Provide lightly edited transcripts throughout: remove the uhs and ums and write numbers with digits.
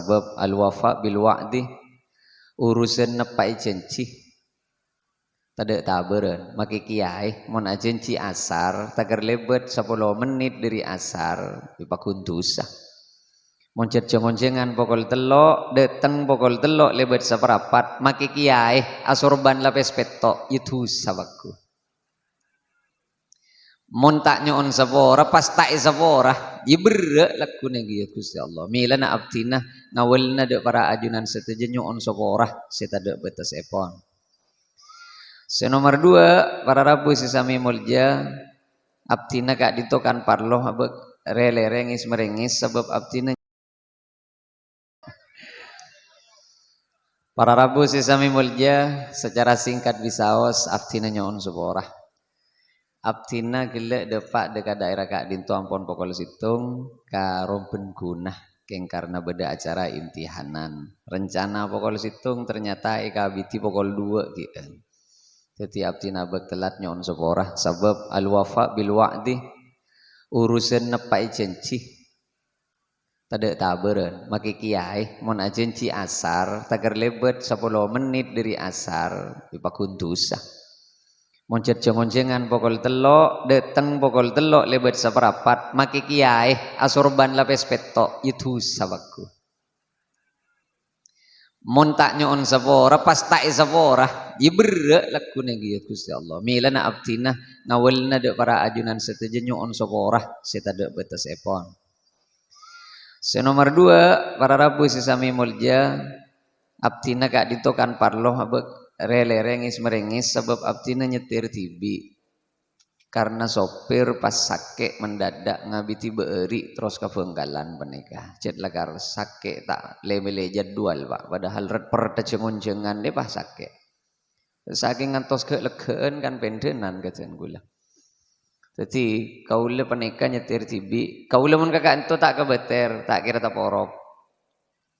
sabab al wafa bil wa'di urusan nepai janji tada taberen maki kiai mon janji asar tagar lebet 10 menit dari asar dipakuntusa mon cerja-monjengan pokol telok dateng pokol telok lebet saperapat maki kiai asorban lapes petok itu sabaku mon tak nyon sapora pas tak sapora dibere laku negi Gusti Allah milana abtina ngawalna de para ajunan seteja nyon sapora setada batas epon. Nomor 2 para rabu sesami mulja abtina kak ditokan parloh abek rele rengis merengis sebab abtina para rabu sesami mulja secara singkat bisaos abtina nyon sapora abtina gelek depak dekat daerah kak dinto ampon pokol situng karo gunah keng karena beda acara imtihanan rencana pokol situng ternyata ikabiti pokol 2 gitu. Jadi abtina bek telat nyon sepora sebab al wafa bil wa'di urusan nepai janji tada taberen maki kiai mon janji asar tagar lebet 10 menit dari asar dipakuntusa mon cerja-monjengan pokol telok dateng pokol telok lebet saperapat maki kiai asorban lapes petok itu sabaku mon tak nyon sapora pas tak sapora dibere laku negi Gusti Allah milana abtina ngawalna de para ajunan seteja nyon sapora setada batas epon. Nomor 2 para rabu sesami mulja abtina kak ditokan parloh abek rele rengis merengis sebab abtina nyetir tibi karena sopir pas sakit mendadak ngabiti beeri terus ke Bengkalan penikah cet lagar sakit tak lele jadwal pak padahal red perda cengon-cengan deh pas sakit saking ngantos kelegaan kan pendenan keten gula jadi kaula penikah nyetir tibi kaula mun kakak itu tak kebeter tak kira tak porok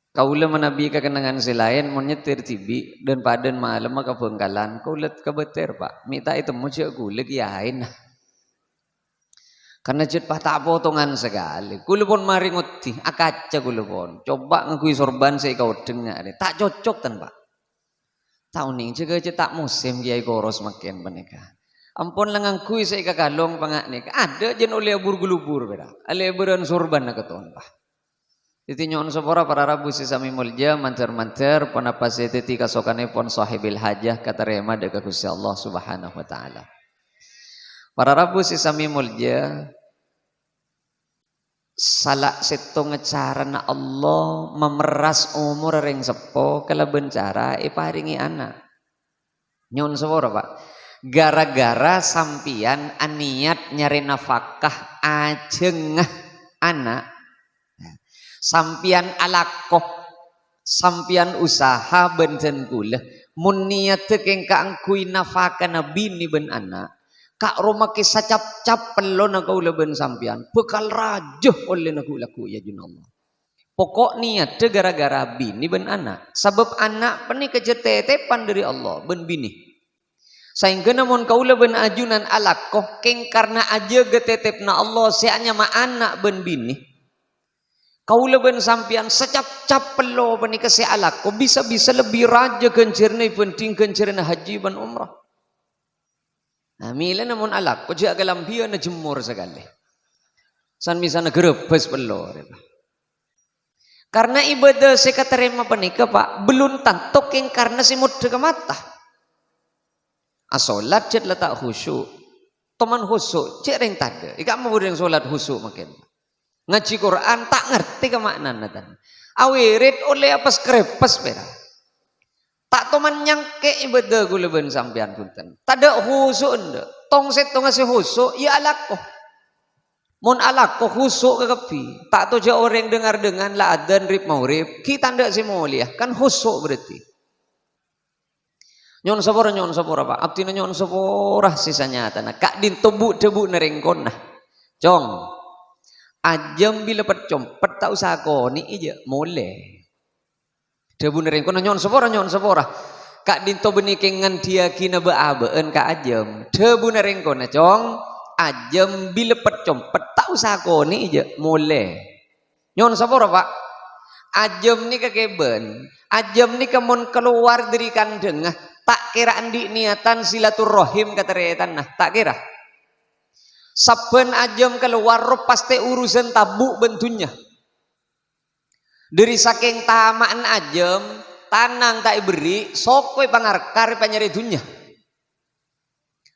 kaula menabi kekenangan selain menyetir tibi dan padan malam ke Bengkalan kaula kebeter pak minta itu muncul gula kiain karena jet pak tak potongan sekali gula pun mari nguti akaca gula pun coba ngakui sorban saya kau dengar tak cocok tan pak tahun ini juga jet tak musim kiai koros makin menikah ampun lengang kui saya kakalong pangak nikah ada jen oleh abur gulubur beda oleh beran sorban nak keton pak. Titi nyon sapora para rabu sesami mulja manter-manter pon apa titi kasokane pon sahibil hajah kata rema dekat Gusti Allah Subhanahu wa taala. Para rabu sesami mulja salak setong ngecarana Allah memeras umur ring sepo kala bencara paringi anak. Nyon sapora Pak. Gara-gara sampian aniat nyari nafkah ajeng anak sampian alakoh sampian usaha benten kula mun niat keng kaangkui nafakana bini ben anak kak roma ke sacap-cap pelon kaula ben sampian bekal rajuh oleh laku ya junallah pokok niat gara-gara bini ben anak sebab anak peni kejetetepan dari Allah ben bini sehingga namun kaula ben ajunan alakoh keng karena aja getetepna Allah seanya ma anak ben bini kaula ben sampian secap-cap pelo bani kase alak ko bisa-bisa lebih raja kencirna penting kencirna haji ban umrah. Nah mila namun alak ko jaga lambia na jemur sekali. San misana gerebes pelo. Karena ibadah sekaterima panika Pak belum tantok yang karena simut ke mata. Asolat cet letak khusyuk. Teman khusyuk cek ring tada. Ika mau yang solat khusyuk makin. Ngaji Quran tak ngerti ke maknanya tan. Awirit oleh apa skrepes pera. Tak toman nyangke ibadah gula ben sampean punten. Tada khusyuk ende. Tong setong ngasih khusyuk ya alako. Mun alako khusyuk ke kepi. Tak toja orang dengar dengan la adan rib maurib. Kita ndak si mulia kan khusyuk berarti. Nyon sapora Pak. Abtina nyon sapora sisanya tanah. Kak din tebu nerengkon nah. Cong. Ajam bila percompet tak usah koni aja boleh. Debu nerengkon nyon sapora. Kak dinto benikengan dia kina beabeen kak ajam. Debu nerengkon cong. Ajam bila percompet tak usah koni aja boleh. Nyon sapora Pak. Ajem ni kekeben, ajem ni kemun keluar dari kandeng, tak kira andi niatan silaturahim kateretan nah, tak kira. Saben ajem keluar pasti urusan tabuk bentunya. Dari saking tamaan ajem, tanang tak beri, sokoi pangarkar panyari dunya.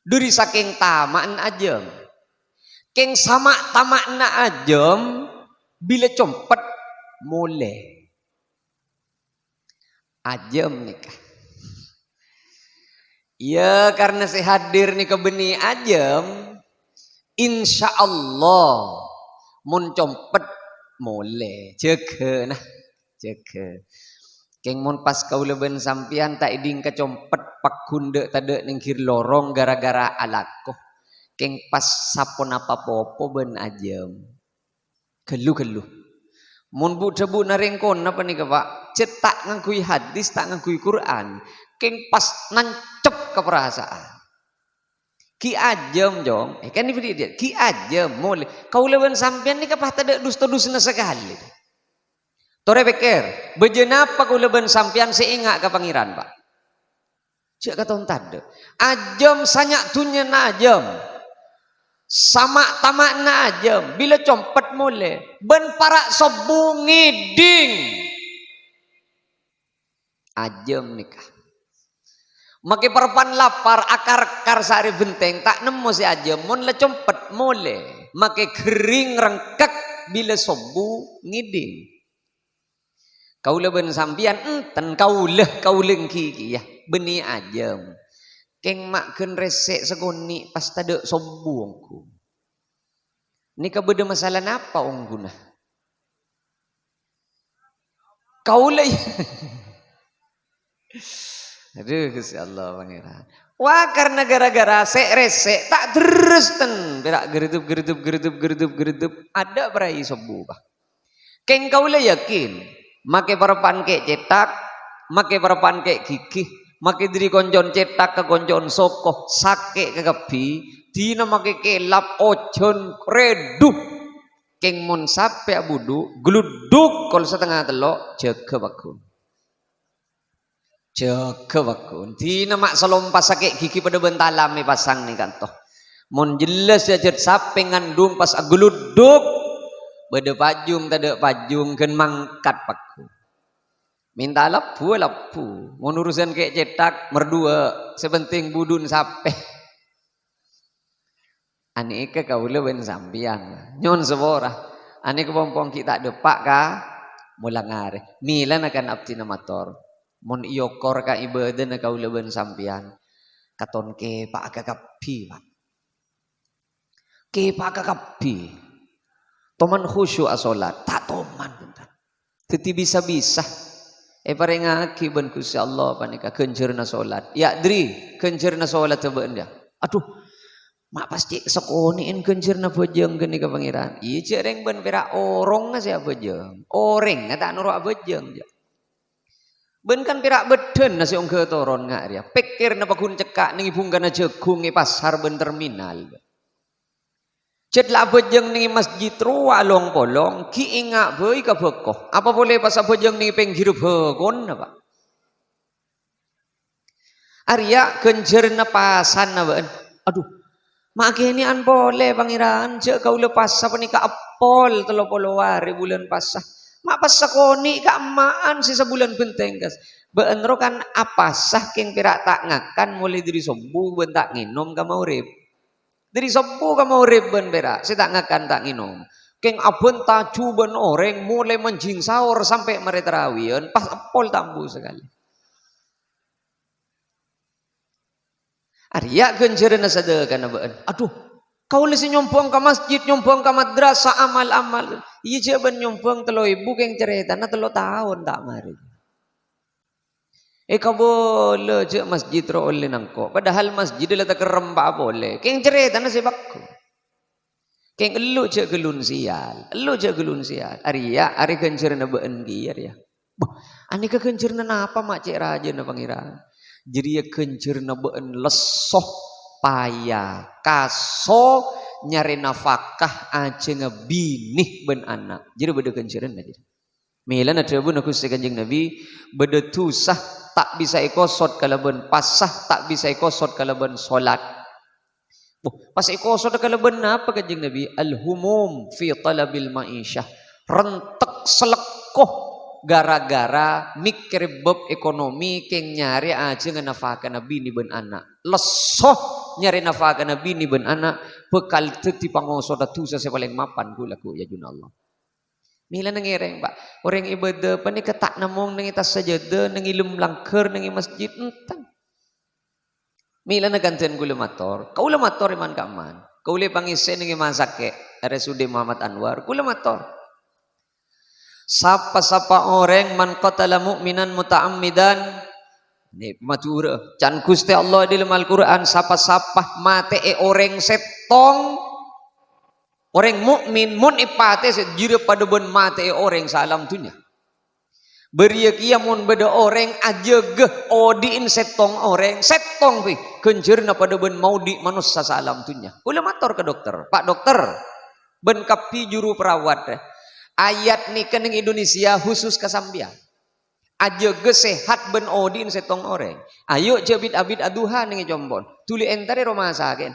Dari saking tamaan ajem, keng sama tamakna ajem, bila compet mulai. Ajem nikah. Ya karena saya hadir nih ke beni ajem, insya Allah mun compet mulai jege nah jege. Keng mun pas kau leben sampian tak iding kecompet pak kunde tade nengkir lorong gara-gara alakoh. Keng pas sapon apa popo ben ajem. Gelu. Mun bu debu naringkon apa nih Pak? Cetak ngangkui hadis tak ngangkui Quran. Keng pas nancep ke perasaan. Ki ajem jong. Kan ini dia. Ki ajem mulai. Kau leben sampian nih kapah tade dusta-dusna sekali. Tore pikir, bejenapa kau leben sampian seingat ke pangeran Pak. Cik kata tade. Ajem sanyak tunya na ajem. Sama tamak na ajem. Bila compet mulai. Ben parak sobu ngiding. Ajem nikah. Maki perpan lapar akar sari benteng. Tak nemu si ajem. Mun le compet mulai. Maki kering rengkak. Bila sobu ngiding. Kau leben sampian enten kau lengki ya beni ajem. Keng mak ken resek segoni pas tade sombongku. Ni kabede masalah napa ongguna? Kau le. Aduh Gusti Allah pangeran. Wah karena gara-gara sek resek tak terus ten berak geredup ada berai sobu bah. Keng kau le yakin. Make perpan kek cetak, make perpan kek gigih, make diri konjon cetak ke konjon sokoh, sake ke kebi, dina make kelap ojon redup, keng mun sape budu, gluduk kol setengah telok, jaga bakun, dina mak selompas sake gigi pada bentalame pasang nih kantoh, mun jelas ya jet sape ngandung pas gluduk. Beda pajung tak ada pajung kan mangkat paku. Minta lapu. Mau urusan kayak cetak merdua sepenting budun sape. Aneka kau leben sampian. Nyon sebora. Aneka pompong kita depak ka mulang are. Milan akan abdi namator. Mon iokor ka ibadah kau leben sampian. Katon ke pak kakapi pak. Ke pak kakapi. Toman khusyuk asolat, tak toman bentar. Teti bisa. Paring aki ben Gusti Allah panika kencerna solat. Ya dri, kencerna solat coba dia. Aduh, mak pasti sekoniin kencerna bejeng geni ka pangeran. Iya cereng ben pera orong sia bejeng. Oreng tak nuruk bejeng ja. Ben kan pera beden nasi ongke toron ngak dia. Pikir napa kun cekak ning ibunggana jagung pasar ben terminal. Cet lah bejeng ning masjid ruwa long polong ki ingat beuy ka bekoh. Apa boleh pas bejeng ning penghirup hegon apa? Arya kencerna pasan apa? Aduh, mak ini an boleh pangeran cek kau lepas apa nih ka apol 30 hari bulan pasah. Mak pas sakoni ka emaan sisa bulan benteng kas. Beenro kan apa sah keng pirak tak ngakan mulai dari sobu ben tak nginom ka maurib. Dari sobu ka maurib ben pirak si tak ngakan tak nginom. Keng abon taju ben oreng mulai menjing sahur sampai meretarawian pas apol tambu sekali. Arya kencerna sadekan been. Aduh, kau lesi nyompong ke masjid, nyompong ke madrasah, amal-amal. Iya jaban nyompong telo ibu keng cerita na 3 tahun tak mari. Kau boleh cek masjid ro oleh nangko. Padahal masjid lah tak kerempak boleh. Keng cerita na sebabku. Keng elu cek gelun sial. Arya, ari kencerna been gi Arya. Ani ke kencerna apa mak cek raja na pangeran. Jadi ya kencerna been lesoh payah kaso nyari nafkah aja ngebinih ben anak. Jadi beda kencerna aja. Mila na tribun aku si Kanjeng Nabi bedetusah tak bisa ikosot kalaban pasah tak bisa ikosot kalaban solat. Pas ikosot kalaban apa Kanjeng Nabi? Al-humum fi talabil ma'isyah. Rentek selekoh gara-gara mikir bab ekonomi keng nyari aja nganafaka Nabi ni ben anak. Lesoh nyari nafaka Nabi ni ben anak bekal teti pangosot tusa se paling mapan gula ku ya jun Allah. Mila nangireng Pak, orang ibadah pa ni ketak namong nang itas sajada nang ilum langker nang masjid entang. Mila nagantian gula mator, kaula mator iman kaman. Kaula pangisen nang masake RSUD Muhammad Anwar, kula mator. Sapa-sapa orang man qatala mu'minan muta'ammidan ni matura. Can Gusti Allah di dalam Al-Qur'an sapa-sapa mate orang setong orang mukmin mun ipate sejira pada ben mate orang salam dunia. Beria kia mun beda orang aja geh odiin setong orang setong pi kenjerna pada ben maudi manusia salam dunia. Kula matur ke dokter, Pak dokter, ben kapi juru perawat ayat ni keneng Indonesia khusus kasambian. Aja ge sehat ben odiin setong orang. Ayo jabit abid aduha ning jombon. Tuli entare rumah sakit.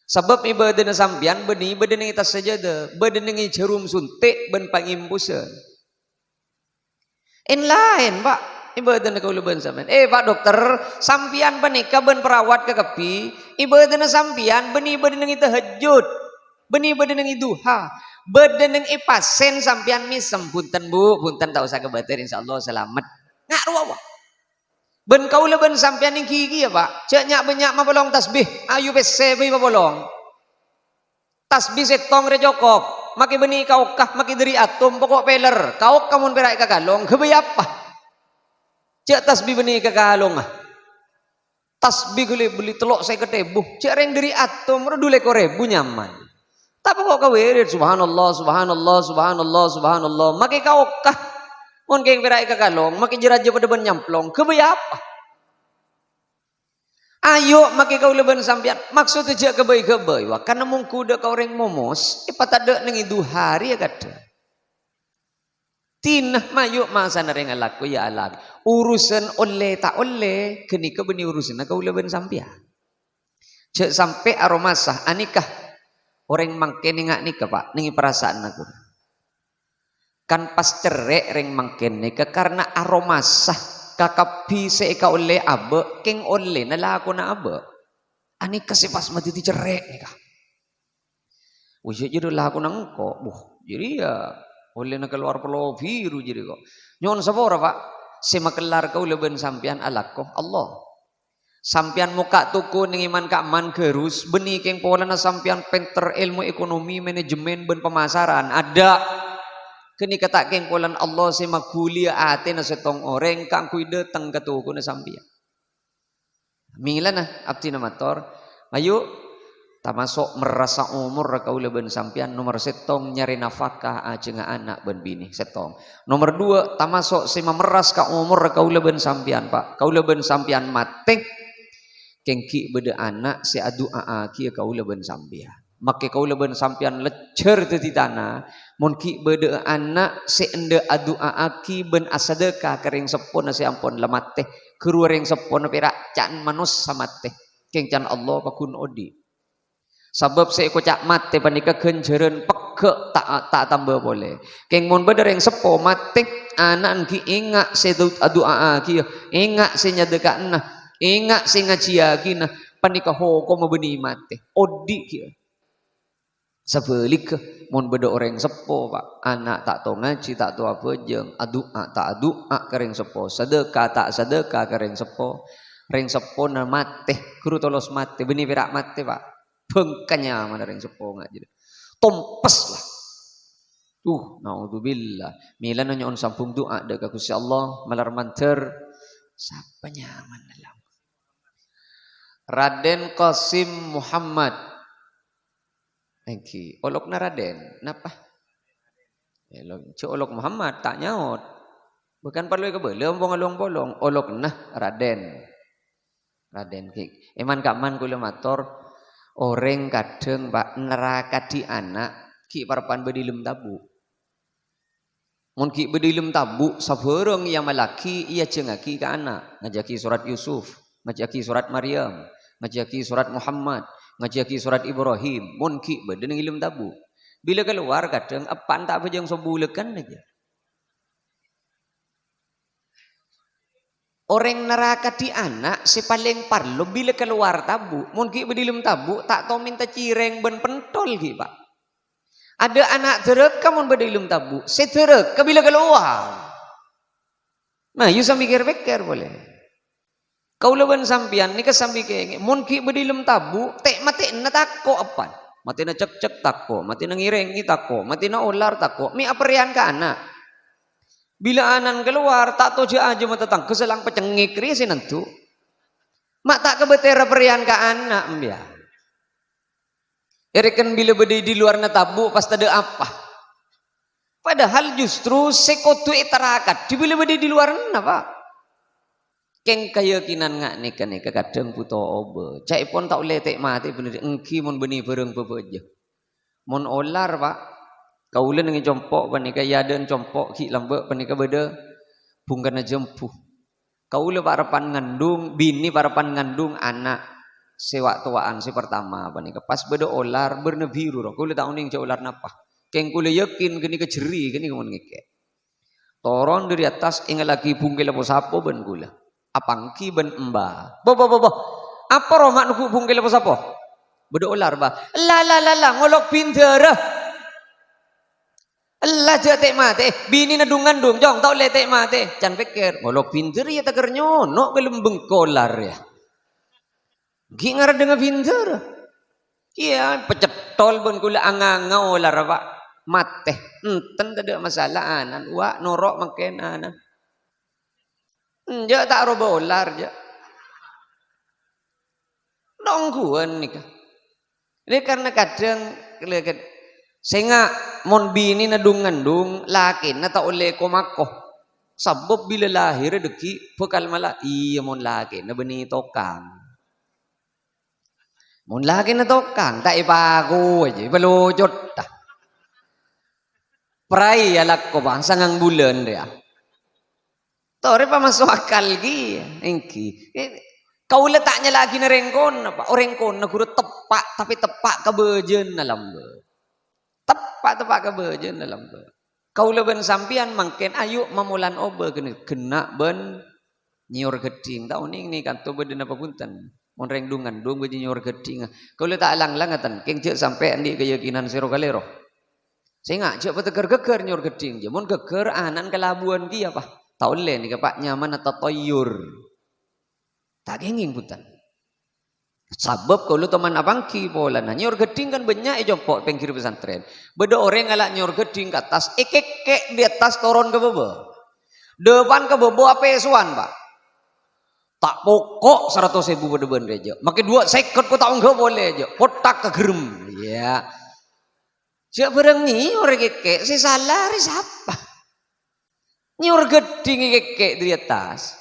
Sebab ibadah na sampian beni ibadah nang itas sajada, ibadah nang jarum suntik ben pangimbusan. En lain Pak, ibadah na kaula ben sampean. Pak dokter, sampian panika ben perawat ka kapi, ibadah na sampian beni ibadah nang tahajud, beni ibadah nang duha, ibadah nang ipasen sampian misem punten Bu, punten tak usah kebater insyaallah selamat. Ngak ruwa. Ben kaula ben sampean ning gigi ya Pak. Cek nyak banyak mapolong tasbih. Ayu pese be mapolong. Tasbih setong re jokop. Maki beni kaukah maki dari atom pokok peler. Kauk kamun perak kakalong gebay apa? Cek tasbih beni kakalong ah. Tasbih beli telok saya ketebuh. Cek reng dari atom ro dule korebu nyaman. Tapi kok kawirid subhanallah subhanallah subhanallah subhanallah. Maki kaukah mun keng perai kakalong, maki jeraja pada ben nyamplong, kebaya apa? Ayo maki kau leban sampian, maksud aja kebay-kebay, wah karena mungku dah kau reng momos, ipat ada nengi 2 hari ya kata. Tinah mayu masa nereng alaku ya alag, urusan oleh tak oleh, kini kebeni urusan kau leban sampian. Cek sampai aromasah, anikah orang mangke ningak nikah Pak, ningi perasaan aku. Kan pas cerek reng mangken nika karena aromasah kakapi seika oleh abe keng oleh nalako na abe ani kasi pas mati ti cerek nika wis jadi lako nang ko jadi ya oleh na keluar pulau biru jadi kok nyon sabora Pak si makelar kau leben sampian alako Allah sampian muka tuku ning iman man gerus beni keng pola na sampian penter ilmu ekonomi manajemen ben pemasaran ada kini kata keng polan Allah si magulia ate na setong orang kang kui datang katuko na sampian. Mila na abdi na mator. Ayo tamasok merasa umur kaula ben sampian nomor setong nyari nafkah aja nga anak ben bini setong. Nomor 2 tamasok si memeras ka umur kaula ben sampian Pak. Kaula ben sampian mate kengki beda anak si adu aki kaula ben sampian. Maka kaula ben sampian lecer teti tanah mun ki bede anak se ende adu aaki ben asadeka kering sepon si ampun lemat teh keruar yang sepon perak can manus samat teh keng can Allah pakun odi sebab se ko cak mate panika genjeren peke tak tambah boleh keng mun beder yang sepo mate anak ki ingat se adu aaki ingat se nyadeka nah ingat se ngajiagi nah panika hoko mabeni mate odi kieu sebalik mun beda orang sepo Pak anak tak tahu ngaji tak tahu apa jeng adua tak adua kering sepo sedekah tak sedekah kering sepo ring sepo na mate guru tolos mate beni perak mate Pak bengkanya mana ring sepo ngaji tompes lah naudzubillah mila nyon sampung doa deuk Gusti Allah malar manter sapa nyaman dalam Raden Qasim Muhammad Engki, olok na Raden, napa? Olok Muhammad tak nyaut. Bukan perlu ke belum bolong bolong, olok nah Raden. Raden ki. Eman kaman kula matur orang kadang Pak neraka di anak ki parapan bedilem tabu. Mun ki bedilem tabu sabareng yang malaki ia cengaki ke anak, ngajaki surat Yusuf, ngajaki surat Maryam, ngajaki surat Muhammad, ngajaki surat Ibrahim. Mun ki beden ilmu tabu. Bila keluar kadang apaan tak apa yang sobulekan aja. Orang neraka di anak si paling parlo bila keluar tabu. Mun ki bedilem tabu tak tahu minta cireng ben pentol ki Pak. Ada anak tereka mun bedilem tabu, setereka bila keluar. Nah, you sambil pikir boleh. Kau leban sampian ni kesambi kenge. Mun ki bedilem tabu, tek mati na tako apan. Mati na cek tako, mati na ngireng tako, mati na ular tako. Mi aperian ka anak. Bila anan keluar, tak toja aja mata tang keselang pecengik ri sinentu. Mak tak kebetera perian ka anak mbia. Erekan bila bedi di luar na tabu pas ada apa? Padahal justru sekotu itarakat di bila bedi di luar na Pak. Keng keyakinan ngak nika kadang puto obe. Cai pon tak boleh tek mati bener engki mon beni bareng bebeje. Mon olar Pak. Kaulen dengan compok panika yaden compok ki lambek panika beda bungkana jempuh. Kaula parapan ngandung bini parapan ngandung anak sewa tuaan si pertama panika pas beda olar berne biru ro kula tak uning olar napa. Keng kula yakin geni kejeri geni mon ngeke. Toron dari atas ingat lagi bungkel apa sapo ben kula. Apangki ben emba. Bo. Apa ro mak nuku bungkel apa sapo? Beda olar ba. La ngolok pinter. Allah jate mate bini na dungandung jong tau letek mate can pikir ngolok pinter ya taker nyono gelembeng kolar ya gi ngara dengan pinter iya pecetol pun kula anganga olar Pak mate enten tidak masalah anan wa norok makin anan ja tak roba olar ja nongguan nikah ini karena kadang sehingga mon bini na dungandung laki na ta oleh komako sabab bila lahir deki bekal mala iya mon laki na beni tokang mon laki na tokang tak ipago aja balojot ta prai alak ko bang sangang bulan dia tore pa masuk akal gi engki kau letaknya lagi na rengkon apa orengkon na guru tepak tapi tepak kebejen na lambe tepak kebejen dalam be. Kau leben sampian mangken ayu mamulan obe kena ben nyor geding tau ning ni kan to beden apa punten mon reng dungan dung be nyor geding kau le tak lang-langatan keng cek sampai andi keyakinan siro kalero sehingga cek beteger geger nyor geding je mon geger anan kelabuan ki apa tau le ni Pak nyaman atau toyur tak genging punten sabab kalau teman abang ki pola nah nyor geding kan banyak jompok pengkir pesantren beda orang ngalak nyor geding ke atas ekek di atas turun ke bawah depan ke bawah apa esuan Pak tak pokok 100.000 beda aja makin 2 second ko tak enggak boleh aja potak ke gerem ya siap barang ni orang ekek si salah ri siapa nyor geding ekek di atas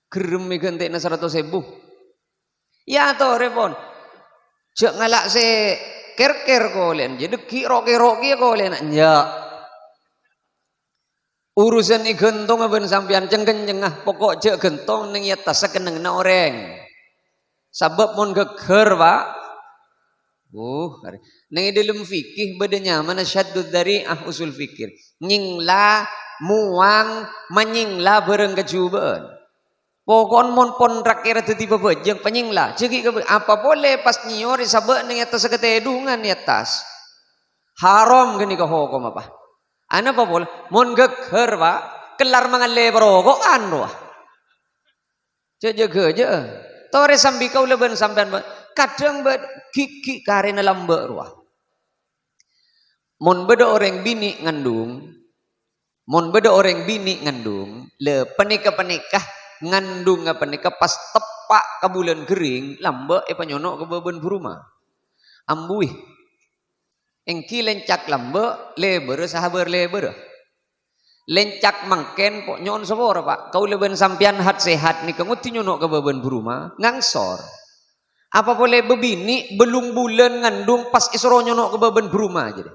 gerem ganti na 100.000 ya toh repon cek ngalak se ker kolen jadi roki kolen ya urusan ni gentong aben sampean cengken jengah pokok cek gentong ning atas sekeneng na orang sabab mon geger Pak ning dalam fikih bedanya mana syaddud dari usul fikir nyingla muang menyingla bareng kejuban pokon mon pon rakira tetiba bejeng penyingla cegi apa boleh pas nyor sabak ning atas ketedungan di atas haram gini ke hukum apa ana apa boleh mon geger Pak kelar mangale berogokan doa jege je tore sambi kau leben sampean kadang kiki karena lambe ruah mon beda orang bini ngandung le penikah ngandung apa nikah pas tepak ke bulan kering lamba panyono ke beban buruma ambuih engki lencak lamba leber sahabar leber lencak mangken pok nyon sabor Pak kau leben sampian hat sehat nih kamu tinyono ke beban buruma ngangsor apa boleh bebini belum bulan ngandung pas isro nyono ke beban buruma jadi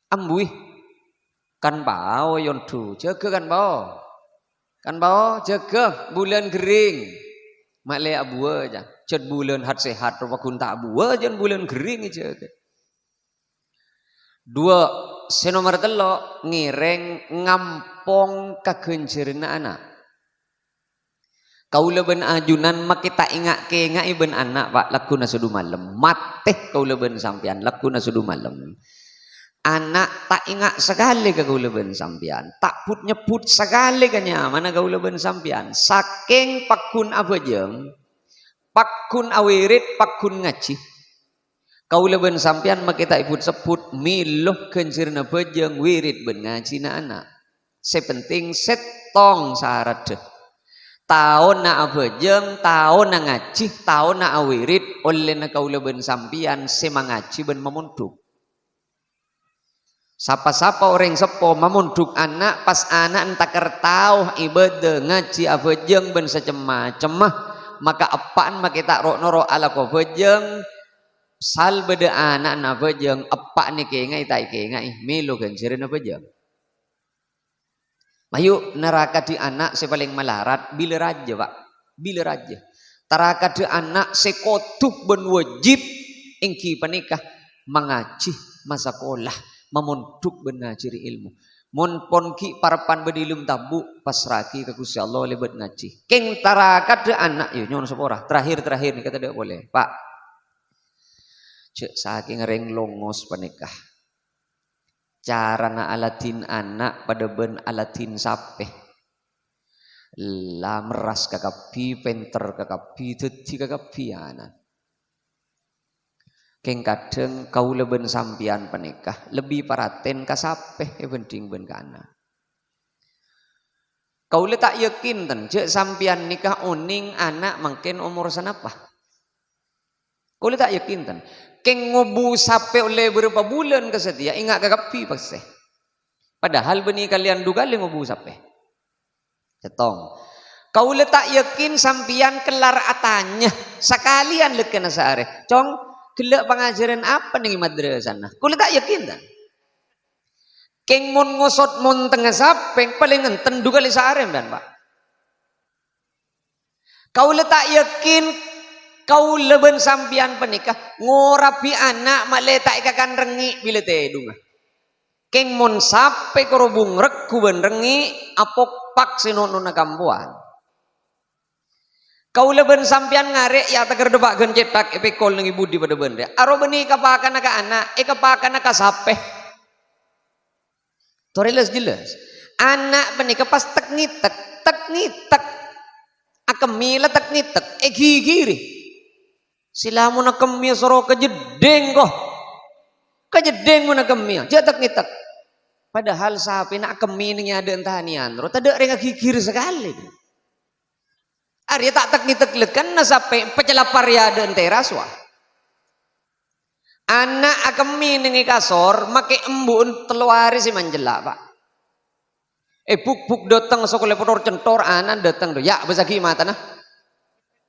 ambuih kan bao yon tu jaga kan bao jaga bulan kering mak le abua aja cet bulan hat sehat rupa kun tak abua jan bulan kering aja dua senomor telo ngireng ngampong kagenjerna anak kaula ben ajunan makita ingak ke ngai ben anak pak lakuna sudu malam mateh kaula ben sampean lakuna sudu malam anak tak ingat sekali ke kaula ben sampean tak put nyebut sekali kanya mana kaula ben sampean saking pakun abajeng pakun awirit pakun ngaji kaula ben sampean makita ibut sebut miluh kenjirna bajeng wirid ben ngaji na anak sepenting setong syarat deh tahun na abajeng tahun na ngaji tahun na awirid oleh na kaula ben sampean semangaji ben memunduk sapa-sapa orang sepo memunduk anak pas anak entak kertau ibadah ngaji abajeng ben secemah-cemah maka apaan makita rok noro ala ko bajeng sal beda anak na bajeng apa ni kengai tai kengai melu ganjirin abajeng mayu neraka di anak sepaling melarat bila raja pak bila raja neraka di anak sekotuh ben wajib ingki panikah mengaji masakolah memunduk ben ngajiri ilmu mon pon ki parapan bedilum tabu pasraki ke Gusti Allah lebet ngaji keng neraka di anak yo nyon sepora terakhir ni kata dia boleh pak cek saking reng longos panikah cara na alatin anak pada ben alatin sape lah meras kakapi penter kakapi teti kakapi anak keng kadang kaula ben sampian panikah lebih paraten ka sape penting ben kana kaula tak yakin ten cek sampian nikah uning anak mungkin umur sanapa kaula tak yakin ten keng ngobu sape oleh beberapa bulan kesetia ingat kakapi pasti padahal beni kalian duga le ngobu sape setong kaula tak yakin sampian kelar atanya sekalian lekena saare cong gelak pengajaran apa nih madrasah nah kaula tak yakin dan keng mon ngosot mon tengah sape paling enten duga le saare dan pak kaula tak yakin kau leben sampian penikah ngorapi anak mak letak ikakan rengi bila tedung keng mon sape korobung rek kuben rengi apok pak sinono na kampuan kau leben sampian ngarek ya teger debak gen cetak epekol nengi budi pada benda aro beni kapakan ka anak kapakan ka sape toreles jelas anak penikah pas tek nitek akemila tek nitek gigiri silamu nak kemia soro kejedeng kok kejedeng mana kemia jatak nitak padahal sapi nak kemi ni ada entahanian ro tak ada renga gigir sekali ari tak tak nitak lekan na sapi pecelapar ya ada enteras wah anak kemi ni kasor make embun teluari si manjela pak buk datang sekolah pedor centor anak datang do ya besaki mata nah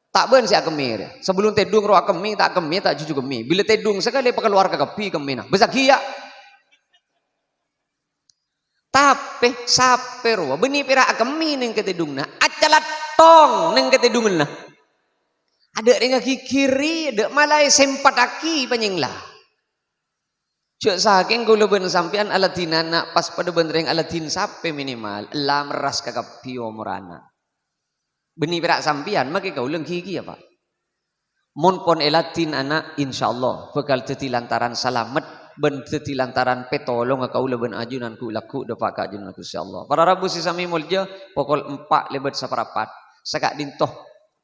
tak ben si akemir sebelum tedung roh akemi tak cucu kemi bila tedung sekali keluar kakapi kemi nah besaki ya tapi sape roh beni pira akemi neng ketedung nah acalat tong neng ketedung nah ada ringa kiri ada malai sempataki penyinglah cek saking gula ben sampean alatin anak pas pada benreng alatin sape minimal lam ras kakapi omorana beni perak sampian maka kau lengki ya pak mon pon elatin anak insyaallah bakal teti lantaran salamet ben teti lantaran petolong kau leben ajunan ku laku dapat ka ajunan ku insyaallah para rabu sisami mulja pokol 4 lebet saparapat sakak dintoh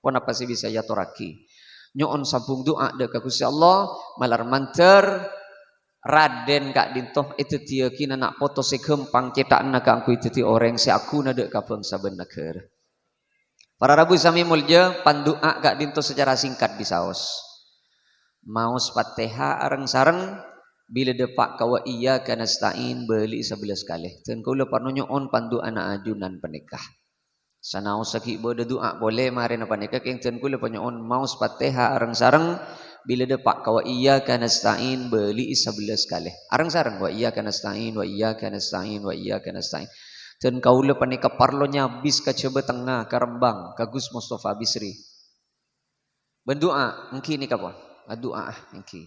pon apa sih bisa ya toraki nyoon sambung doa de ka Gusti Allah malar manter Raden kak dintoh itu tiakin anak foto segempang cetak nak angku itu ti orang si aku nade ka bangsa ben negara. Para rabu sami mulja pandu'a kak dinto secara singkat di saos. Maus Fatihah areng sareng bila depak kawa iya kana stain beli 11 kali. Dan kula parnonyo on pandu'a na ajunan penikah. Sanaos saki boda doa boleh mari na panikah keng ten kula panyo on maus Fatihah areng sareng Bila depak ka wa iyyaka nasta'in beli 11 kali. Arang sareng wa iyyaka nasta'in wa iyyaka nasta'in wa iyyaka nasta'in. Dan kaula panika parlo nyabis ka coba tengah ka Rembang ka Gus Mustafa Bisri. Berdoa engki ni kapon. Doa engki.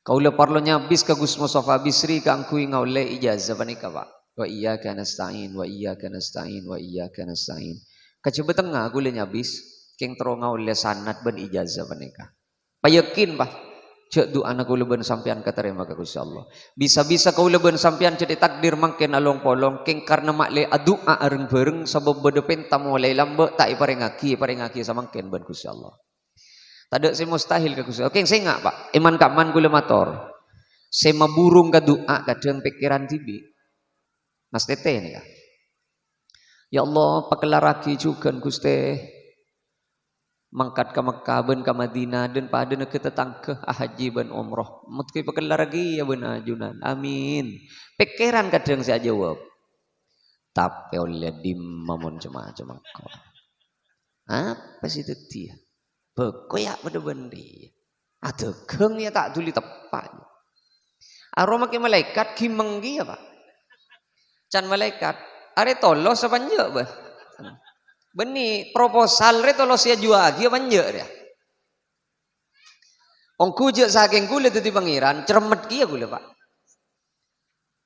Kaula parlo nyabis ka Gus Mustafa Bisri ka angkui ngaule ijazah panika Pak. Wa iyyaka nasta'in wa iyyaka nasta'in wa iyyaka nasta'in. Ka coba tengah kula nyabis keng tro ngaule sanad ben ijazah panika. Payakin bah cek doa anak kula ben sampean katerima ka Gusti Allah. Bisa-bisa kaula ben sampean cek takdir mangken along polong keng karena makle doa areng bareng sabab bedepen tamu mulai lambe tak iparengaki samangken ben Gusti Allah. Tadak saya mustahil ka Gusti Allah. Keng saya ngak Pak. Iman kaman kula mator. Saya maburung ka doa kadang pikiran tibi. Mas Tete ini ya. Ya Allah pakelaraki juga Gusti. Mangkat ke Mekah ben ke Madinah dan pada nak kita tangkeh haji ben umrah mutki pakelar lagi ya ben ajunan amin pikiran kadang saya jawab tapi oleh dimamun cema-cema apa sih tadi ya bekoyak pada bendi ada geng ya tak tuli tepat aroma ke malaikat kimenggi ya Pak can malaikat are tolos apa njak bah Beni proposal re tolo sia juagi manje dia. Ongku je saking kule tadi pangeran cermet kia kule Pak.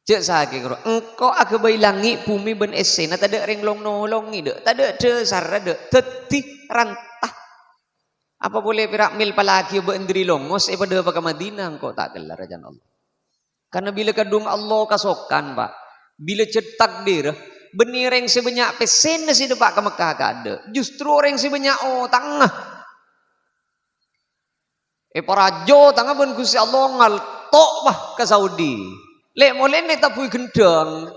Je saking ro engko aku bailangi bumi ben esena tada ring long nolong ni dek tada de sarra dek teti rantah. Apa boleh pirak mil palagi be endri longos pada apa ke Madinah engko tak kelar ajan Allah. Karena bila kadung Allah kasokan Pak. Bila cetak dir benih orang sebanyak pesen nasi depak ke Mekah ada. Justru orang sebanyak tengah. Para jo tengah pun Gusti Allah ngaltok bah ke Saudi. Lek molen ni tapi gendang.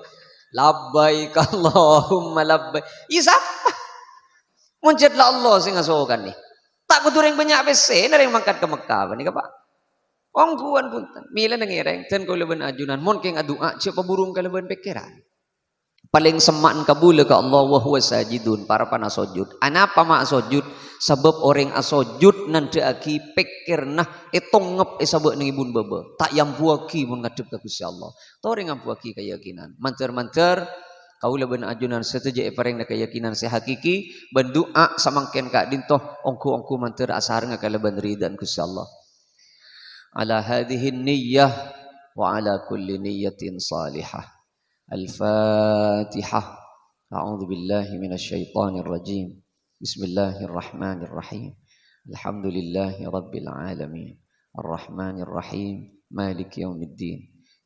Labbaik Allahumma labbaik. Isapa? Muncatlah Allah sing ngasokan ni. Tak kudu orang banyak pesen orang mangkat ke Mekah ni Pak. Ongkuan pun mila nangireng dan kau leben ajunan mon keng adua siapa burung kalau leben pikiran. Paling semak kabul ke Allah wa huwa sajidun para pana sujud. Anapa mak sujud? Sebab orang asujud nanti aki pikir nah etongep sabab ning ibun baba. Tak yang buaki mun ngadep ka Gusti Allah. To orang buaki keyakinan. Manter-manter kaula ben ajunan setuju pareng keyakinan se hakiki ben doa samangken ka dintoh ongku-ongku manter asar ngakala ben ridaan Gusti Allah. Ala hadhihi niyyah wa ala kulli niyyatin salihah. الفاتحة أعوذ بالله من الشيطان الرجيم بسم الله الرحمن الرحيم الحمد لله رب العالمين الرحمن الرحيم مالك يوم الدين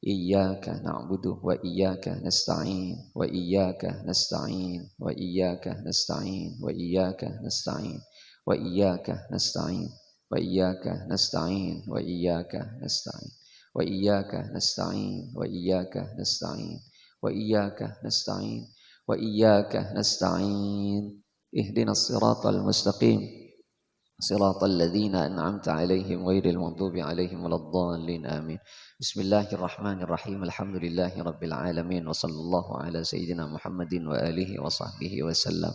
إياك نعبد وإياك نستعين وإياك نستعين وإياك نستعين وإياك نستعين وإياك نستعين وإياك نستعين وإياك نستعين وإياك نستعين وإياك نستعين وإياك نستعين وإياك نستعين اهدنا الصراط المستقيم صراط الذين أنعمت عليهم غير المغضوب عليهم ولا الضالين آمين بسم الله الرحمن الرحيم الحمد لله رب العالمين وصلى الله على سيدنا محمد وآله وصحبه وسلم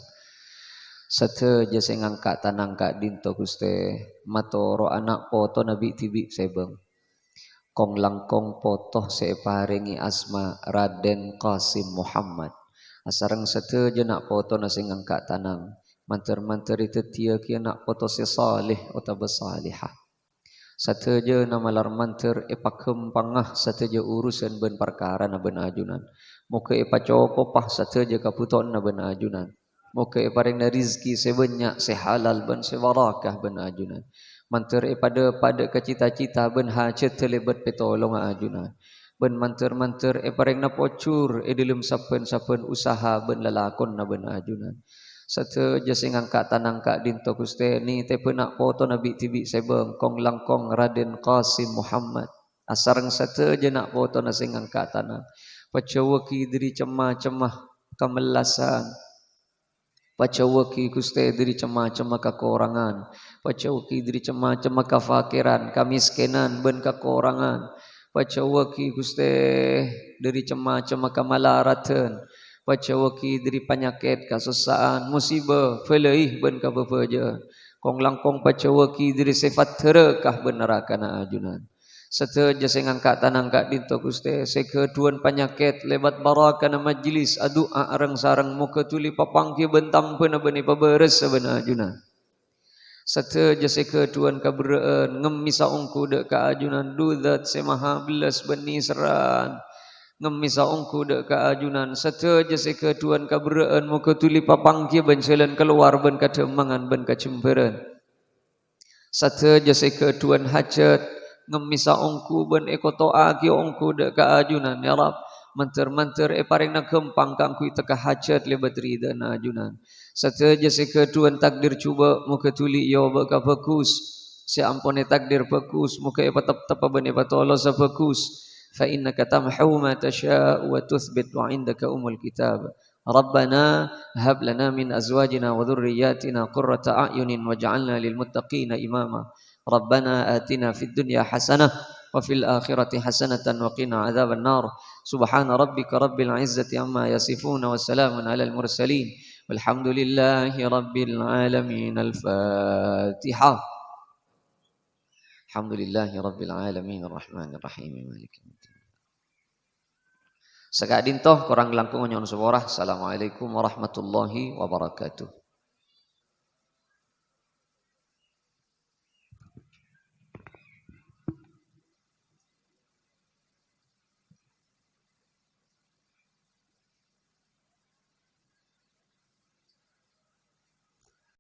Sateja saya ngangkat tanang kak dinto Guste matoro anak poto nabi tibi sebeng kong langkong potoh separingi asma Raden Qasim Muhammad asarang seteja nak poto nasi ngangkat tanang manter-manter itu tia kia nak poto se salih atau bersalihah seteja nama lar manter epakem pangah seteja urusan ben perkara na ben ajunan muka epa cokopah seteja kaputon na ben ajunan muka eparing na rizki sebanyak sehalal ben sebarakah ben ajunan manter pada kecita-cita ben hajat terlibat petolong ajunan ben manter pareng na pocur dalam saben usaha ben lalakon na ben ajunan satu jasa ngangkat tanang kak dinto Guste ni te penak foto nabi tibi sebeng kong langkong Raden Qasim Muhammad asarang satu je nak foto na sing ngangkat tanang pacawaki diri cemah-cemah kemelasan pacawaki Guste diri cemah-cemah kekurangan pacawaki diri cemah-cemah kefakiran kemiskinan ben kekurangan pacawaki Guste diri cemah-cemah kemalaratan pacawaki diri penyakit kesusaan musibah felaih ben kabepaja kong langkong pacawaki diri sifat terekah benerakana ajunan. Seteja sing angkat tanangkat dinto Gusti sekeduan penyakit lebat barakana majlis adua arang sarang muka tuli papangki bentam pena beni paberes sabana ajunan. Seteja sekeduan kaberaan ngemisa ongku dek ka ajunan dudat semaha belas beni seran ngemisa ongku dek ka ajunan. Seteja sekeduan kaberaan muka tuli papangki bencelan keluar ben kademangan ben kacemperan. Seteja sekeduan hajat ngemisa ongku ben ekoto agi ongku dek ka ajunan ya Rab menter-menter paring na gempang kangku teka hajat lebat rida na ajunan. Seteja sekeduan takdir cuba muka tuli yo baka bagus si ampone takdir bagus muka patap-tap ben patolo sa bagus fa innaka tamhu ma tasha wa tuthbit wa indaka umul kitab. Rabbana hab lana min azwajina wa dhurriyyatina qurrata a'yunin waj'alna lil muttaqina imama. ربنا آتنا في الدنيا حسنة وفي الآخرة حسنة وقنا عذاب النار سبحان ربك رب العزة عما يصفون وسلام على المرسلين والحمد لله رب العالمين. الفاتحة. الحمد لله رب العالمين الرحمن الرحيم مالك يوم الدين. Sakadin toh kurang langkung nyon seborah. Assalamualaikum warahmatullahi wabarakatuh.